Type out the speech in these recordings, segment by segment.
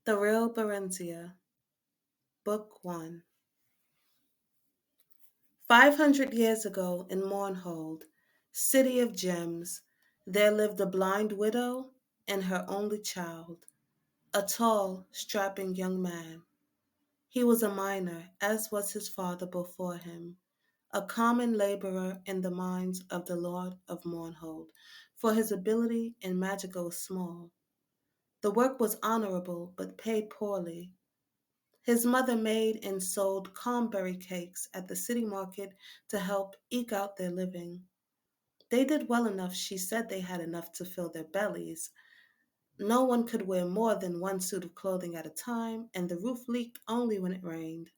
The Real Barenziah, Book 1. 500 years ago in Mournhold, city of gems, there lived a blind widow and her only child, a tall, strapping young man. He was a miner, as was his father before him, a common laborer in the mines of the Lord of Mournhold, for his ability in magical was small. The work was honorable, but paid poorly. His mother made and sold cranberry cakes at the city market to help eke out their living. They did well enough, she said they had enough to fill their bellies. No one could wear more than one suit of clothing at a time, and the roof leaked only when it rained.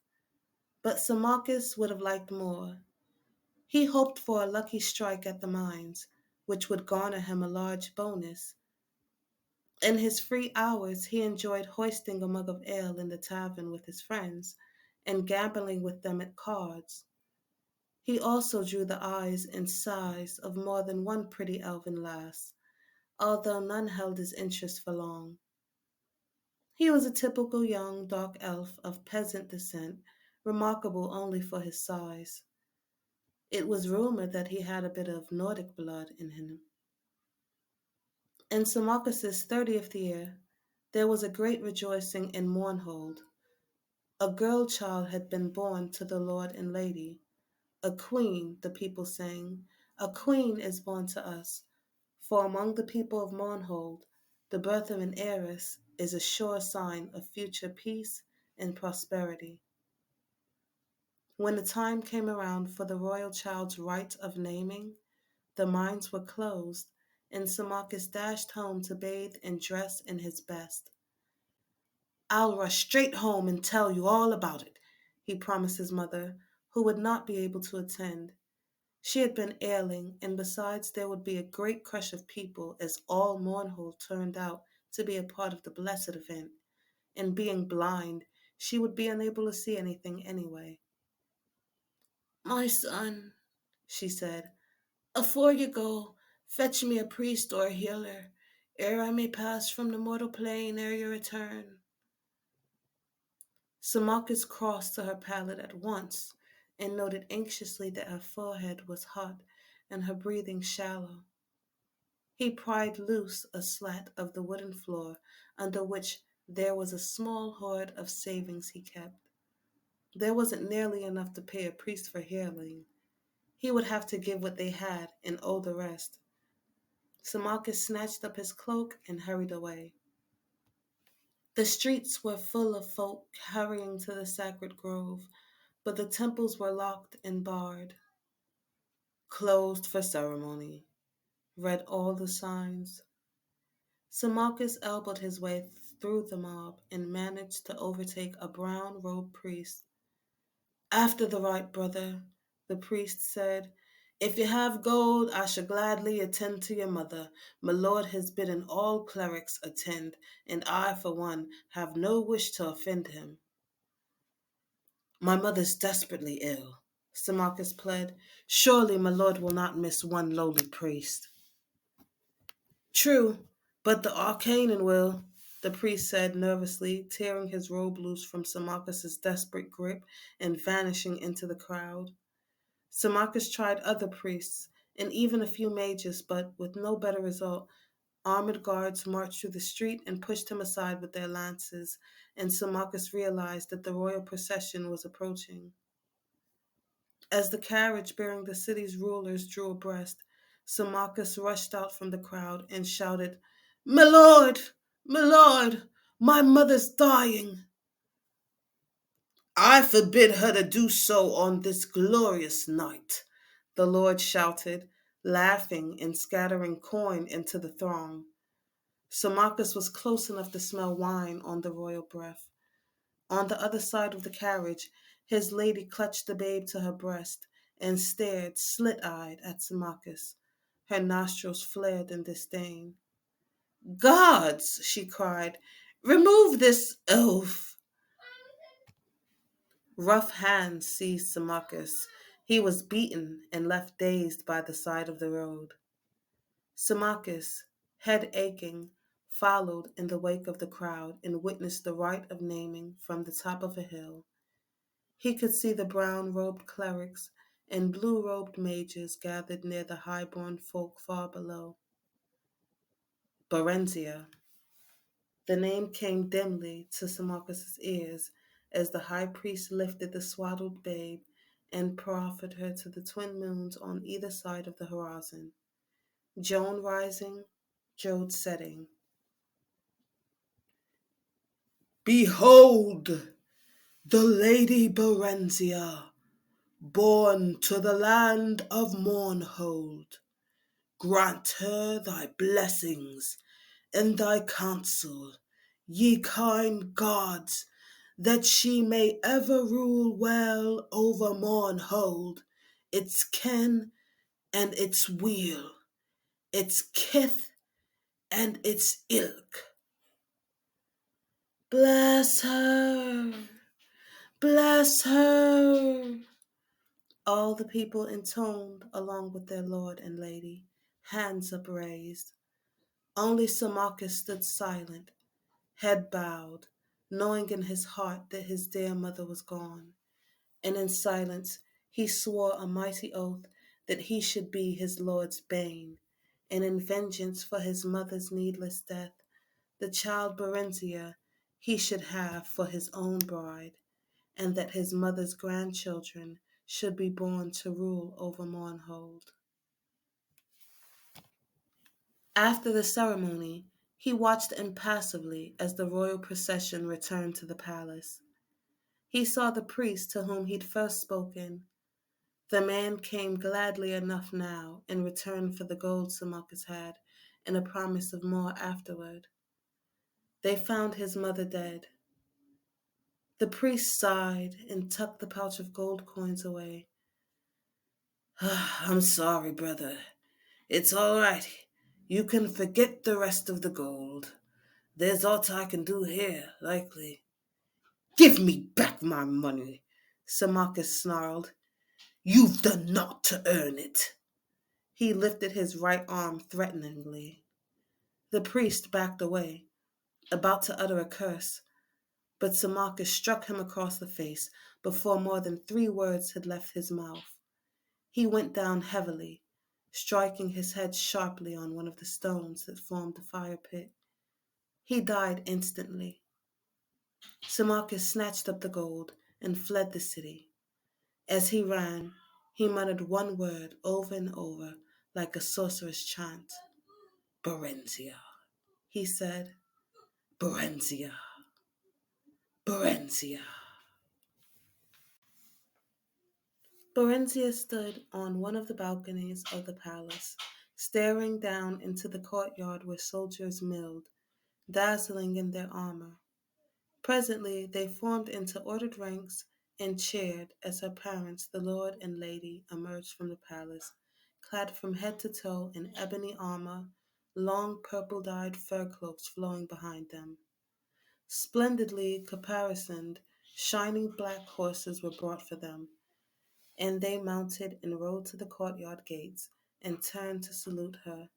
But Sir Marcus would have liked more. He hoped for a lucky strike at the mines, which would garner him a large bonus. In his free hours, he enjoyed hoisting a mug of ale in the tavern with his friends and gambling with them at cards. He also drew the eyes and sighs of more than one pretty elven lass, although none held his interest for long. He was a typical young dark elf of peasant descent, remarkable only for his size. It was rumored that he had a bit of Nordic blood in him. In Sir Marcus's 30th year, there was a great rejoicing in Mournhold. A girl child had been born to the Lord and Lady. A queen, the people sang, a queen is born to us. For among the people of Mournhold, the birth of an heiress is a sure sign of future peace and prosperity. When the time came around for the royal child's rite of naming, the mines were closed, and Sir Marcus dashed home to bathe and dress in his best. I'll rush straight home and tell you all about it, he promised his mother, who would not be able to attend. She had been ailing, and besides, there would be a great crush of people as all Mournhold turned out to be a part of the blessed event, and being blind, she would be unable to see anything anyway. My son, she said, afore you go, fetch me a priest or a healer, ere I may pass from the mortal plane ere your return. Symmachus crossed to her pallet at once, and noted anxiously that her forehead was hot and her breathing shallow. He pried loose a slat of the wooden floor, under which there was a small hoard of savings he kept. There wasn't nearly enough to pay a priest for healing. He would have to give what they had and owe the rest. Symmachus snatched up his cloak and hurried away. The streets were full of folk hurrying to the sacred grove, but the temples were locked and barred. Closed for ceremony, read all the signs. Symmachus elbowed his way through the mob and managed to overtake a brown-robed priest. After the rite, brother, the priest said, if you have gold, I shall gladly attend to your mother. My lord has bidden all clerics attend, and I, for one, have no wish to offend him. My mother's desperately ill, Symmachus pled. Surely my lord will not miss one lowly priest. True, but the Arcanan will, the priest said nervously, tearing his robe loose from Symmachus's desperate grip and vanishing into the crowd. Symmachus tried other priests and even a few mages, but with no better result. Armored guards marched through the street and pushed him aside with their lances, and Symmachus realized that the royal procession was approaching. As the carriage bearing the city's rulers drew abreast, Symmachus rushed out from the crowd and shouted, My lord! My lord! My mother's dying! I forbid her to do so on this glorious night, the Lord shouted, laughing and scattering coin into the throng. Symmachus was close enough to smell wine on the royal breath. On the other side of the carriage, his lady clutched the babe to her breast and stared slit-eyed at Symmachus. Her nostrils flared in disdain. Gods, she cried, remove this oaf. Rough hands seized Symmachus. He was beaten and left dazed by the side of the road. Symmachus, head aching, followed in the wake of the crowd and witnessed the rite of naming from the top of a hill. He could see the brown-robed clerics and blue-robed mages gathered near the high-born folk far below. Barenziah. The name came dimly to Sir Marcus's ears as the high priest lifted the swaddled babe and proffered her to the twin moons on either side of the horizon. Joan rising, Jode setting. Behold, the Lady Barenziah, born to the land of Mournhold. Grant her thy blessings and thy counsel, ye kind gods, that she may ever rule well over Mournhold, its ken and its weal, its kith and its ilk. Bless her, bless her. All the people intoned along with their lord and lady, hands upraised. Only Sir Marcus stood silent, head bowed, knowing in his heart that his dear mother was gone. And in silence he swore a mighty oath that he should be his lord's bane, and in vengeance for his mother's needless death, the child Barenziah he should have for his own bride, and that his mother's grandchildren should be born to rule over Mournhold. After the ceremony, he watched impassively as the royal procession returned to the palace. He saw the priest to whom he'd first spoken. The man came gladly enough now in return for the gold Sir Marcus had, and a promise of more afterward. They found his mother dead. The priest sighed and tucked the pouch of gold coins away. I'm sorry, brother. It's all right. You can forget the rest of the gold. There's aught I can do here, likely. Give me back my money, Sir Marcus snarled. You've done naught to earn it. He lifted his right arm threateningly. The priest backed away, about to utter a curse, but Sir Marcus struck him across the face before more than 3 words had left his mouth. He went down heavily, striking his head sharply on one of the stones that formed the fire pit. He died instantly. Sir Marcus snatched up the gold and fled the city. As he ran, he muttered one word over and over like a sorcerer's chant. Barenziah, he said. Barenziah, Barenziah. Barenziah stood on one of the balconies of the palace, staring down into the courtyard where soldiers milled, dazzling in their armor. Presently they formed into ordered ranks and cheered as her parents, the lord and lady, emerged from the palace, clad from head to toe in ebony armor, long purple-dyed fur cloaks flowing behind them. Splendidly caparisoned, shining black horses were brought for them, and they mounted and rode to the courtyard gates and turned to salute her.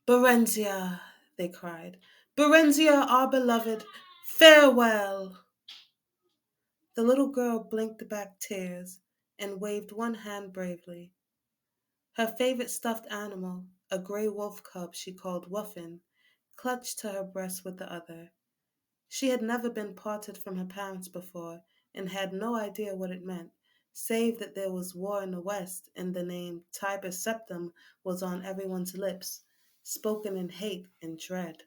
Barenziah, they cried. Barenziah, our beloved, farewell! The little girl blinked back tears and waved one hand bravely. Her favorite stuffed animal, a gray wolf cub she called Wuffin, clutched to her breast with the other. She had never been parted from her parents before and had no idea what it meant, save that there was war in the West and the name Tiber Septim was on everyone's lips, spoken in hate and dread.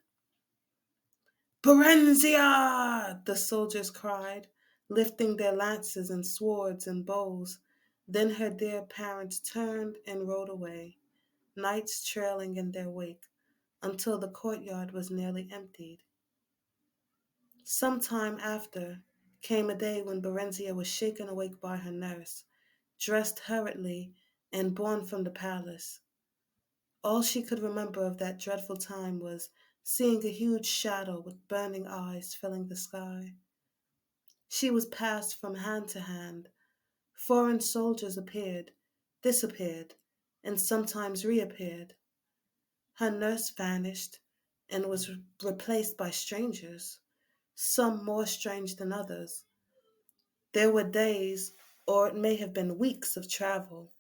Barenziah! The soldiers cried, lifting their lances and swords and bows. Then her dear parents turned and rode away, knights trailing in their wake, until the courtyard was nearly emptied. Some time after came a day when Barenziah was shaken awake by her nurse, dressed hurriedly, and borne from the palace. All she could remember of that dreadful time was seeing a huge shadow with burning eyes filling the sky. She was passed from hand to hand. Foreign soldiers appeared, disappeared, and sometimes reappeared. Her nurse vanished, and was replaced by strangers, some more strange than others. There were days, or it may have been weeks, of travel.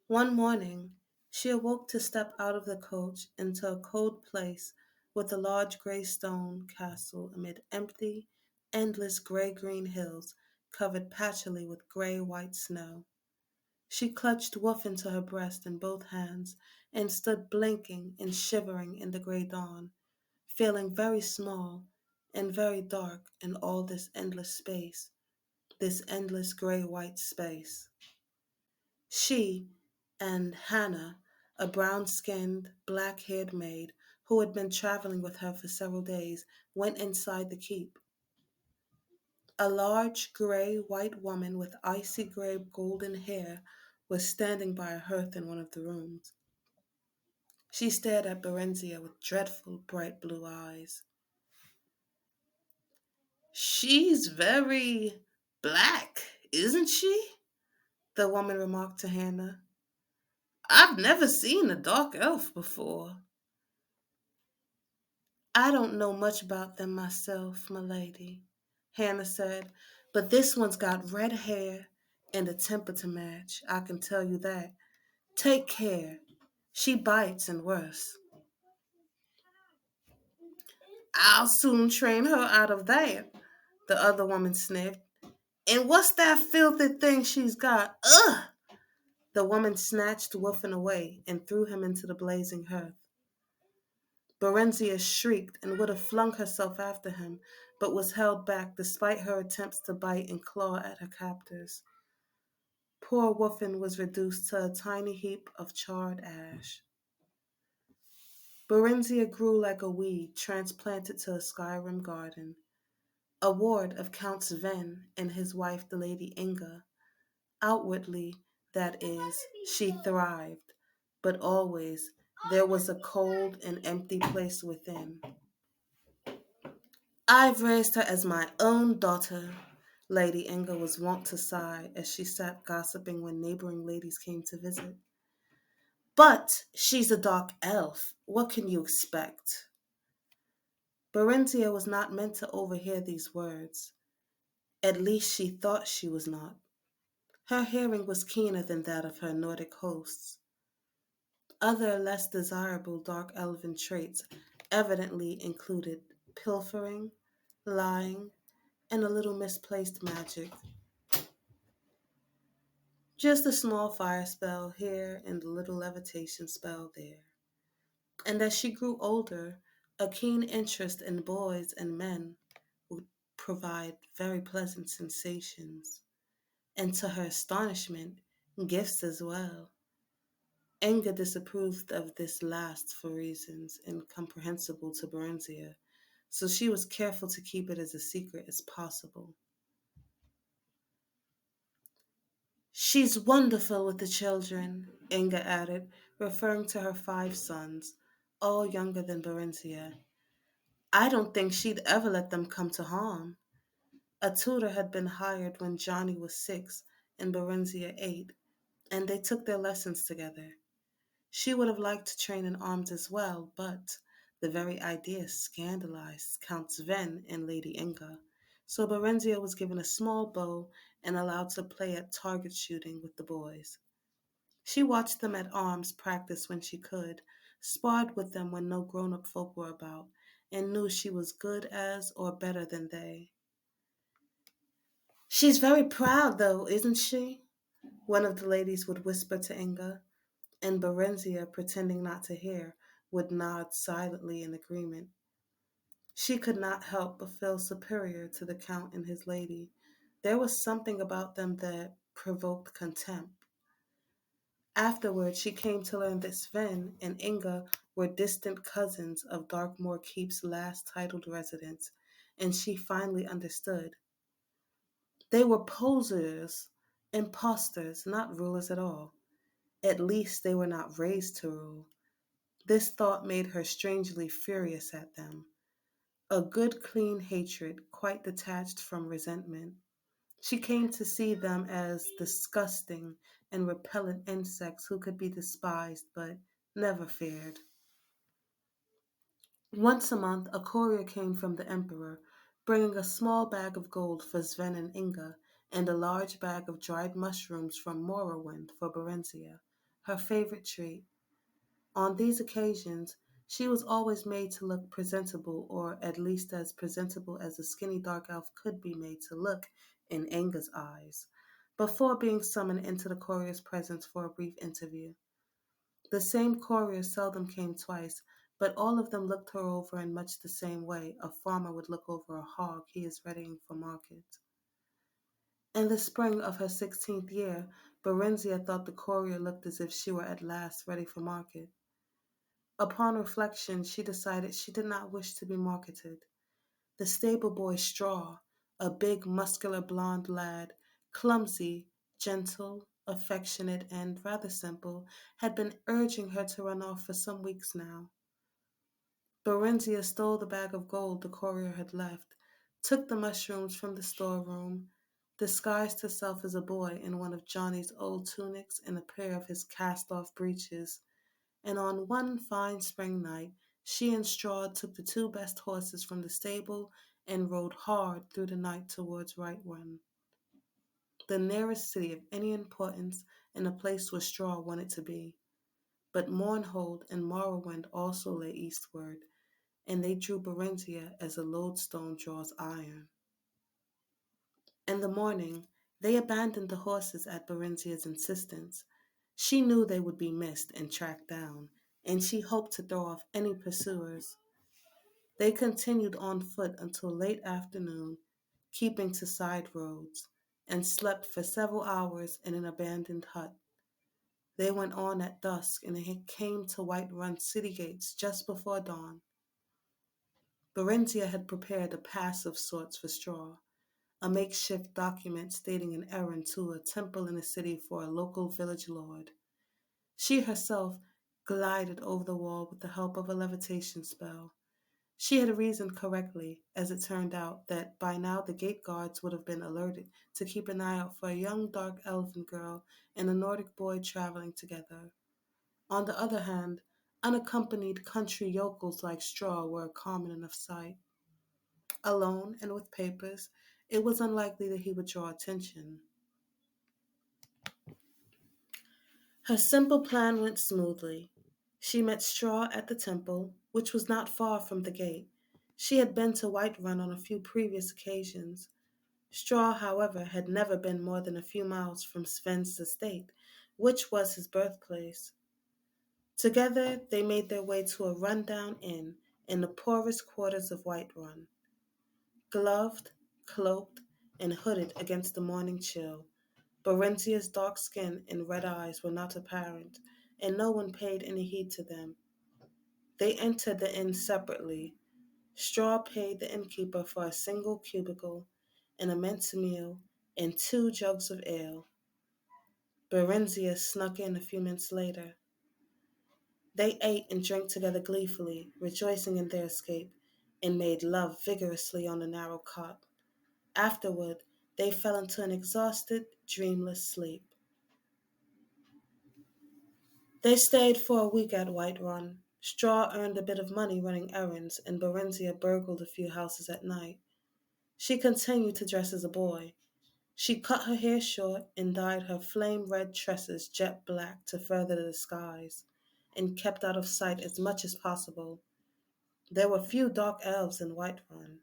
One morning, she awoke to step out of the coach into a cold place with a large gray stone castle amid empty, endless gray green hills covered patchily with gray white snow. She clutched Wolf into her breast in both hands and stood blinking and shivering in the gray dawn, feeling very small and very dark in all this endless space, this endless gray white space. She and Hannah, a brown skinned, black haired maid who had been traveling with her for several days, went inside the keep. A large gray white woman with icy gray golden hair was standing by a hearth in one of the rooms. She stared at Barenziah with dreadful bright blue eyes. She's very black, isn't she? The woman remarked to Hannah. I've never seen a dark elf before. I don't know much about them myself, my lady, Hannah said, but this one's got red hair and a temper to match, I can tell you that. Take care. She bites and worse. I'll soon train her out of that, the other woman sniffed. And what's that filthy thing she's got? Ugh! The woman snatched Wolfen away and threw him into the blazing hearth. Barenziah shrieked and would have flung herself after him, but was held back despite her attempts to bite and claw at her captors. Poor Wolfen was reduced to a tiny heap of charred ash. Barenziah grew like a weed transplanted to a Skyrim garden, a ward of Count Sven and his wife, the Lady Inga. Outwardly, that is, she thrived, but always there was a cold and empty place within. I've raised her as my own daughter, Lady Inga was wont to sigh as she sat gossiping when neighboring ladies came to visit. But she's a dark elf. What can you expect? Barenziah was not meant to overhear these words. At least she thought she was not. Her hearing was keener than that of her Nordic hosts. Other less desirable dark elven traits evidently included pilfering, lying, and a little misplaced magic. Just a small fire spell here and a little levitation spell there. And as she grew older, a keen interest in boys and men would provide very pleasant sensations, and to her astonishment, gifts as well. Inga disapproved of this last for reasons incomprehensible to Barenziah, so she was careful to keep it as a secret as possible. She's wonderful with the children, Inga added, referring to her 5 sons, all younger than Barenziah. I don't think she'd ever let them come to harm. A tutor had been hired when Johnny was 6 and Barenziah 8, and they took their lessons together. She would have liked to train in arms as well, but the very idea scandalized Count Sven and Lady Inga, so Barenziah was given a small bow and allowed to play at target shooting with the boys. She watched them at arms practice when she could, sparred with them when no grown up folk were about, and knew she was good as or better than they. She's very proud, though, isn't she? One of the ladies would whisper to Inga, and Barenziah, pretending not to hear, would nod silently in agreement. She could not help but feel superior to the Count and his lady. There was something about them that provoked contempt. Afterward, she came to learn that Sven and Inga were distant cousins of Darkmoor Keep's last titled residents, and she finally understood. They were posers, impostors, not rulers at all. At least they were not raised to rule. This thought made her strangely furious at them. A good, clean hatred, quite detached from resentment. She came to see them as disgusting and repellent insects who could be despised but never feared. Once a month, a courier came from the emperor, bringing a small bag of gold for Sven and Inga, and a large bag of dried mushrooms from Morrowind for Barenziah, her favorite treat. On these occasions, she was always made to look presentable, or at least as presentable as a skinny dark elf could be made to look in Inga's eyes, before being summoned into the courier's presence for a brief interview. The same courier seldom came twice, but all of them looked her over in much the same way a farmer would look over a hog he is readying for market. In the spring of her 16th year, Berenzia thought the courier looked as if she were at last ready for market. Upon reflection, she decided she did not wish to be marketed. The stable boy Straw, a big, muscular blond lad, clumsy, gentle, affectionate, and rather simple, had been urging her to run off for some weeks now. Berenzia stole the bag of gold the courier had left, took the mushrooms from the storeroom, disguised herself as a boy in one of Johnny's old tunics and a pair of his cast off breeches, and on one fine spring night she and Straw took the two best horses from the stable and rode hard through the night towards Right Run, the nearest city of any importance and a place where Straw wanted to be. But Mournhold and Morrowind also lay eastward, and they drew Barenziah as a lodestone draws iron. In the morning, they abandoned the horses at Barenziah's insistence. She knew they would be missed and tracked down, and she hoped to throw off any pursuers. They continued on foot until late afternoon, keeping to side roads, and slept for several hours in an abandoned hut. They went on at dusk and they came to White Run city gates just before dawn. Berenzia had prepared a pass of sorts for Straw, a makeshift document stating an errand to a temple in the city for a local village lord. She herself glided over the wall with the help of a levitation spell. She had reasoned correctly, as it turned out, that by now the gate guards would have been alerted to keep an eye out for a young dark elven girl and a Nordic boy traveling together. On the other hand, unaccompanied country yokels like Straw were a common enough sight. Alone and with papers, it was unlikely that he would draw attention. Her simple plan went smoothly. She met Straw at the temple, which was not far from the gate. She had been to White Run on a few previous occasions. Straw, however, had never been more than a few miles from Sven's estate, which was his birthplace. Together, they made their way to a rundown inn in the poorest quarters of White Run. Gloved, cloaked, and hooded against the morning chill, Barenzia's dark skin and red eyes were not apparent, and no one paid any heed to them. They entered the inn separately. Straw paid the innkeeper for a single cubicle, an immense meal, and 2 jugs of ale. Berenzia snuck in a few minutes later. They ate and drank together gleefully, rejoicing in their escape, and made love vigorously on the narrow cot. Afterward, they fell into an exhausted, dreamless sleep. They stayed for a week at White Run. Straw earned a bit of money running errands, and Berenzia burgled a few houses at night. She continued to dress as a boy. She cut her hair short and dyed her flame-red tresses jet black to further the disguise, and kept out of sight as much as possible. There were few dark elves in White Run.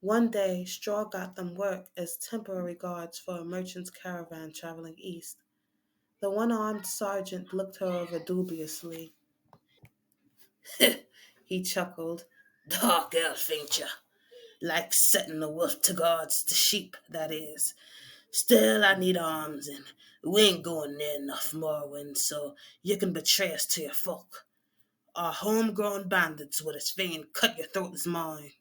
One day, Straw got them work as temporary guards for a merchant's caravan traveling east. The one-armed sergeant looked her over dubiously. He chuckled. Dark elf, ain't ya? Like setting the wolf to guards the sheep, that is. Still, I need arms, and we ain't going near enough Morrowind so you can betray us to your folk. Our homegrown bandits would as fain cut your throat as mine.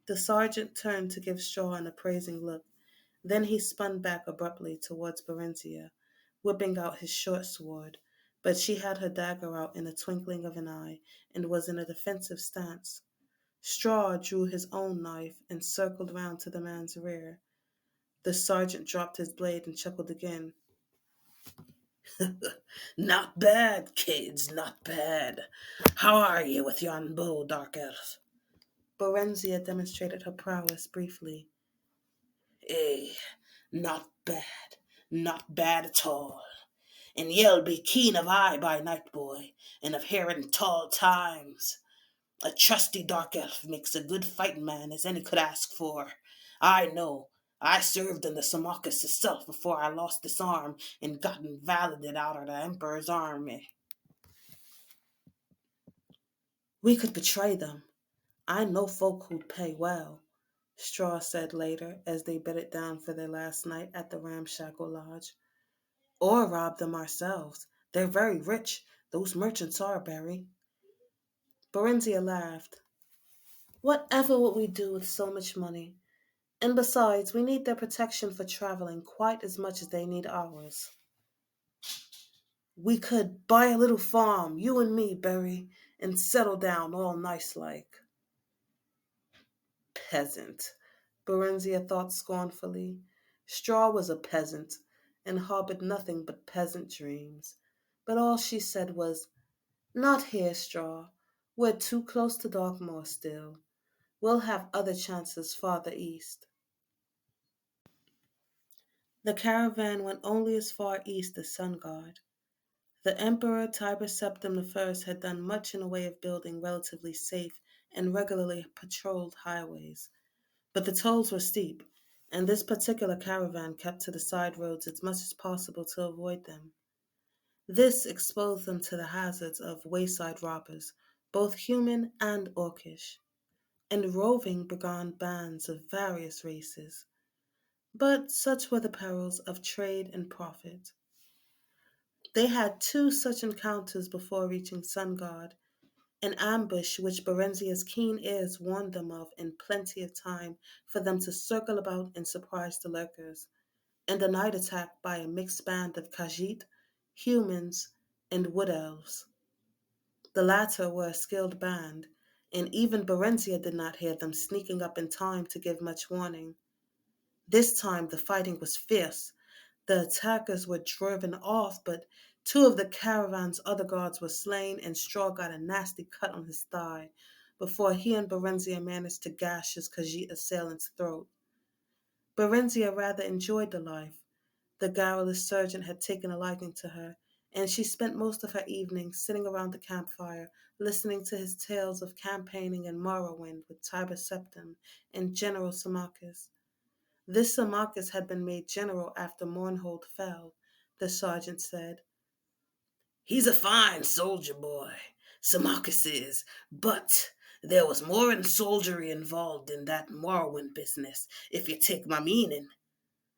The sergeant turned to give Straw an appraising look. Then he spun back abruptly towards Berenzia, whipping out his short sword, but she had her dagger out in a twinkling of an eye and was in a defensive stance. Straw drew his own knife and circled round to the man's rear. The sergeant dropped his blade and chuckled again. Not bad, kids, not bad. How are you with yon bow, Dark Elf? Barenziah demonstrated her prowess briefly. Eh, not bad. Not bad at all. And ye'll be keen of eye by night, boy, and of hearing tall times. A trusty dark elf makes a good fighting man as any could ask for. I know. I served in the Samacus itself before I lost this arm and got invalidated out of the Emperor's army. We could betray them. I know folk who'd pay well, Straw said later as they bedded down for their last night at the Ramshackle Lodge. Or rob them ourselves. They're very rich, those merchants are, Barry. Barenziah laughed. Whatever would we do with so much money? And besides, we need their protection for traveling quite as much as they need ours. We could buy a little farm, you and me, Barry, and settle down all nice like. Peasant, Barenziah thought scornfully. Straw was a peasant, and harbored nothing but peasant dreams. But all she said was, Not here, Straw. We're too close to Darkmoor still. We'll have other chances farther east. The caravan went only as far east as Sungard. The Emperor Tiber Septim I had done much in the way of building relatively safe and regularly patrolled highways, but the tolls were steep, and this particular caravan kept to the side roads as much as possible to avoid them. This exposed them to the hazards of wayside robbers, both human and orcish, and roving brigand bands of various races. But such were the perils of trade and profit. They had two such encounters before reaching Sungard, an ambush which Barenziah's keen ears warned them of in plenty of time for them to circle about and surprise the lurkers, and a night attack by a mixed band of Khajiit, humans, and wood elves. The latter were a skilled band, and even Barenziah did not hear them sneaking up in time to give much warning. This time the fighting was fierce. The attackers were driven off, but two of the caravan's other guards were slain, and Straw got a nasty cut on his thigh before he and Barenziah managed to gash his Khajiit assailant's throat. Barenziah rather enjoyed the life. The garrulous sergeant had taken a liking to her, and she spent most of her evenings sitting around the campfire, listening to his tales of campaigning in Morrowind with Tiber Septim and General Samachus. This Samachus had been made general after Mournhold fell, the sergeant said. He's a fine soldier boy, Samachus is, but there was more in soldiery involved in that Morrowind business, if you take my meaning.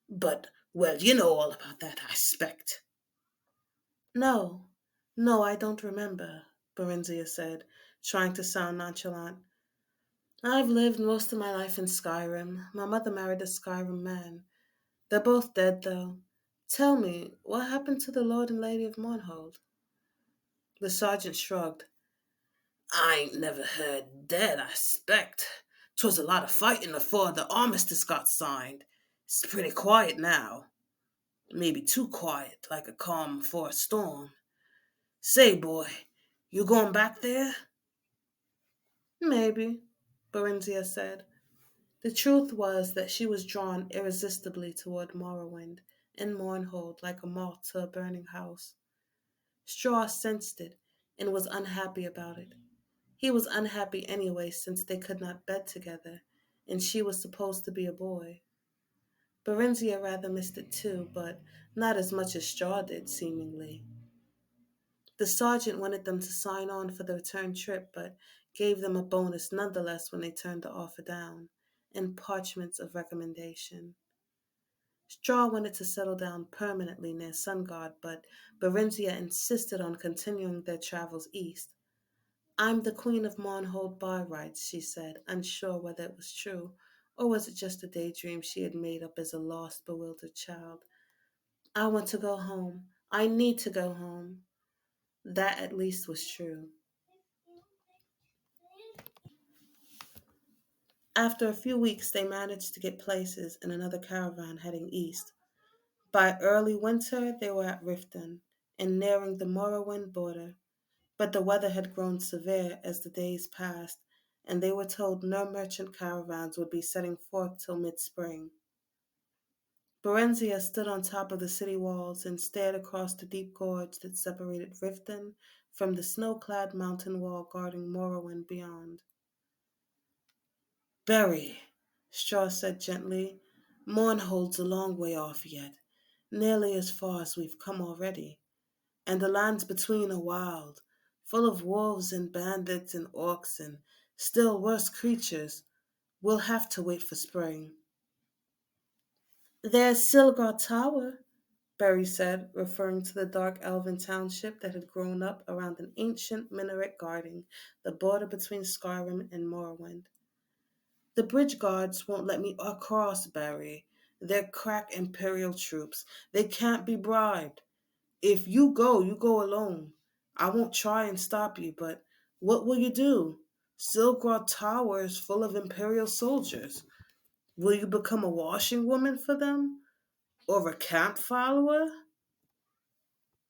But, well, you know all about that, I expect. No, no, I don't remember, Barenziah said, trying to sound nonchalant. I've lived most of my life in Skyrim. My mother married a Skyrim man. They're both dead, though. Tell me, what happened to the Lord and Lady of Mournhold? The sergeant shrugged. I ain't never heard dead, I expect. 'Twas a lot of fighting afore the armistice got signed. It's pretty quiet now. Maybe too quiet, like a calm before a storm. Say, boy, you going back there? Maybe, Barenziah said. The truth was that she was drawn irresistibly toward Morrowind and Mournhold like a moth to a burning house. Straw sensed it and was unhappy about it. He was unhappy anyway since they could not bed together, and she was supposed to be a boy. Barenziah rather missed it too, but not as much as Straw did, seemingly. The sergeant wanted them to sign on for the return trip, but gave them a bonus nonetheless when they turned the offer down, and parchments of recommendation. Straw wanted to settle down permanently near Sungard, but Barenziah insisted on continuing their travels east. I'm the queen of Mournhold by rights, she said, unsure whether it was true, or was it just a daydream she had made up as a lost, bewildered child. I want to go home. I need to go home. That at least was true. After a few weeks, they managed to get places in another caravan heading east. By early winter, they were at Riften and nearing the Morrowind border, but the weather had grown severe as the days passed, and they were told no merchant caravans would be setting forth till mid-spring. Barenziah stood on top of the city walls and stared across the deep gorge that separated Riften from the snow-clad mountain wall guarding Morrowind beyond. "Berry," Straw said gently, "Mournhold's a long way off yet, nearly as far as we've come already, and the lands between are wild, full of wolves and bandits and orcs and still worse creatures. We'll have to wait for spring." "There's Silgar Tower," Berry said, referring to the dark elven township that had grown up around an ancient minaret guarding the border between Skyrim and Morrowind. "The bridge guards won't let me across, Barry. They're crack Imperial troops. They can't be bribed. If you go alone. I won't try and stop you, but what will you do? Silkrod Tower is full of Imperial soldiers. Will you become a washing woman for them? Or a camp follower?"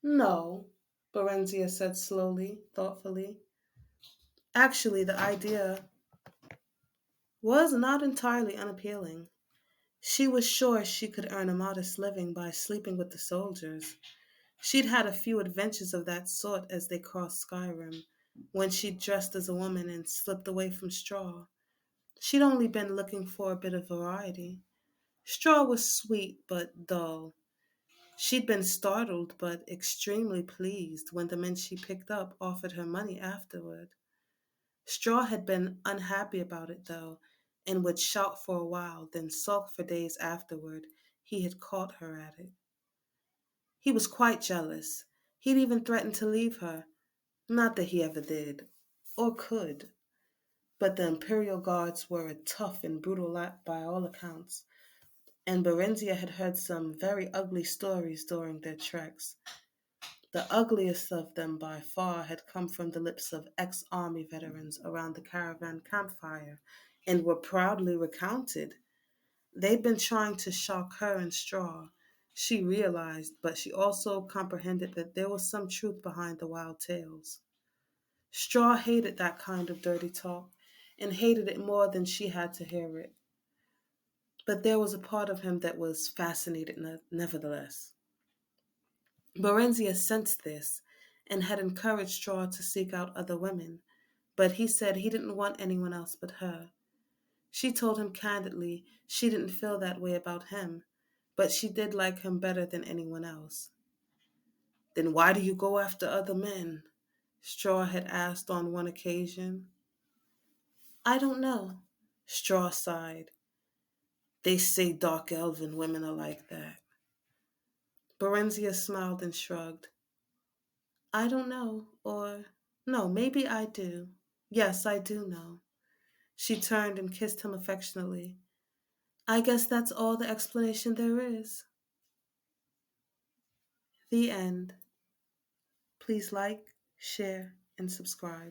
"No," Barenziah said slowly, thoughtfully. Actually, the idea was not entirely unappealing. She was sure she could earn a modest living by sleeping with the soldiers. She'd had a few adventures of that sort as they crossed Skyrim, when she'd dressed as a woman and slipped away from Straw. She'd only been looking for a bit of variety. Straw was sweet but dull. She'd been startled but extremely pleased when the men she picked up offered her money afterward. Straw had been unhappy about it, though, and would shout for a while, then sulk for days afterward. He had caught her at it. He was quite jealous. He'd even threatened to leave her. Not that he ever did, or could. But the Imperial Guards were a tough and brutal lot by all accounts, and Barenziah had heard some very ugly stories during their treks. The ugliest of them by far had come from the lips of ex-army veterans around the caravan campfire and were proudly recounted. They'd been trying to shock her and Straw, she realized, but she also comprehended that there was some truth behind the wild tales. Straw hated that kind of dirty talk and hated it more than she had to hear it. But there was a part of him that was fascinated nevertheless. Barenziah sensed this and had encouraged Straw to seek out other women, but he said he didn't want anyone else but her. She told him candidly she didn't feel that way about him, but she did like him better than anyone else. "Then why do you go after other men?" Straw had asked on one occasion. "I don't know," Straw sighed. "They say dark elven women are like that." Barenziah smiled and shrugged. "I don't know, or no, maybe I do. Yes, I do know." She turned and kissed him affectionately. "I guess that's all the explanation there is." The end. Please like, share, and subscribe.